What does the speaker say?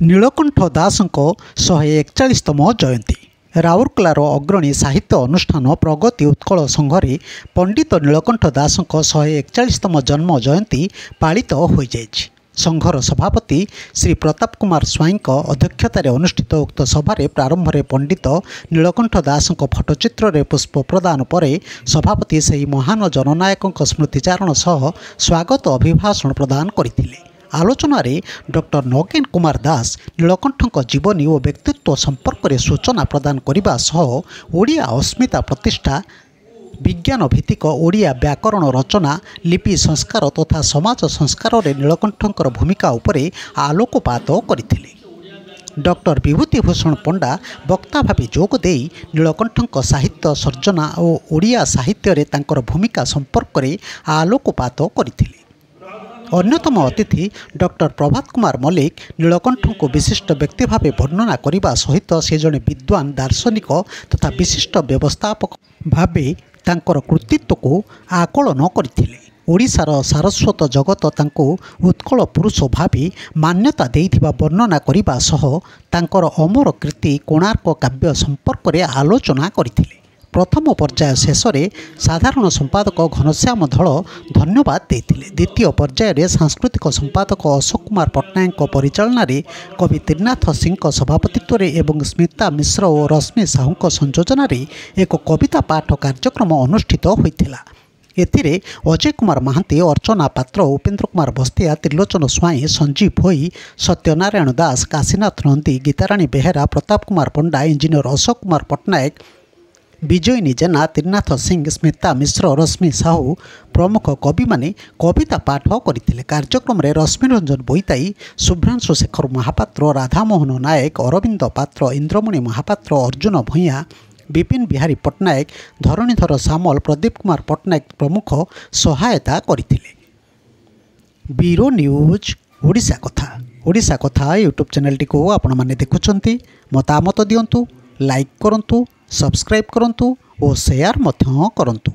नीलकंठ दासଙ୍କ 141तम जयंती राउरकेलार अग्रणी साहित्य अनुष्ठान प्रगति उत्कल संघरे पंडित नीलकंठ दासଙ୍କ 141तम जन्म जयंती पालित हो जाइछि। संघर सभापति श्री प्रताप कुमार स्वाई अध्यक्षतार अनुष्ठित उक्त सभारे प्रारंभ में पंडित नीलकंठ दासଙ୍କ फटोचित्र रे पुष्प प्रदान पर सभापति से महान जननायक स्मृतिचारण सह स्वागत अभिभाषण प्रदान करथिले। आलोचना रे डॉक्टर नगेन कुमार दास नीलकंठ जीवनी और व्यक्तित्व संपर्क में सूचना प्रदान करने सह ओडिया अस्मिता प्रतिष्ठा विज्ञान भित्तिक ओडिया व्याकरण रचना लिपि संस्कार तथा समाज संस्कार रे नीलकंठकर भूमिका उपरे आलोकपात करथिले। डॉक्टर विभूतिभूषण पंडा वक्ता भाव जोग दे नीलकंठ साहित्य सर्जना और ओडिया साहित्य रे तांकर भूमिका संपर्क में आलोकपात करथिले। अन्यतम अतिथि डॉक्टर प्रभात कुमार मल्लिक नीलकंठ को विशिष्ट व्यक्ति भाव वर्णना करने सहित से जड़े विद्वान दार्शनिक तथा विशिष्ट व्यवस्थापक भाव तांकर कृतित्व को आकलन करथिले। ओडिशार सारस्वत जगत तांको उत्कल पुरुष भावी मान्यता देइथिबा वर्णना करने सह तांकर अमर कृति कोणार्क काव्य संपर्क में आलोचना करथिले। प्रथम पर्याय शेष में साधारण संपादक घनश्याम धल धन्यवाद देते। द्वितीय पर्याय सांस्कृतिक संपादक अशोक कुमार पट्टनायक परिचालन में कवि त्रिनाथ सिंह सभापतित्व एवं स्मिता मिश्र और रश्मि साहू संयोजन एक कविता पाठ कार्यक्रम अनुष्ठित होता। एथिरे अजय कुमार महांती, अर्चना पात्र, उपेन्द्र कुमार बस्तिया, त्रिलोचन स्वाई, संजीव भोई, सत्यनारायण दास, काशीनाथ नंदी, गीताराणी बेहेरा, प्रताप कुमार पंडा, इंजीनियर अशोक कुमार पट्टनायक, विजयिनी जेना, त्रिनाथ सिंह, स्मिता मिश्र, रश्मि साहू प्रमुख कवि माने कविता पाठ करते। कार्यक्रम में रश्मिरंजन बोईताई, शुभ्रांशु शेखर महापात्र, राधामोहन नायक, अरविंद पात्र, इंद्रमणि महापात्र, अर्जुन भूया, विपिन बिहारी पट्टनायक, धरणीधर सामल, प्रदीप कुमार पट्टनायक प्रमुख सहायता करते। ब्यूरो न्यूज ओडिशा कथा यूट्यूब चैनल को आपण माने देखुछंती। मतामत दियंतु, लाइक करंतु, सब्सक्राइब करंतु और शेयर मध्य करंतु।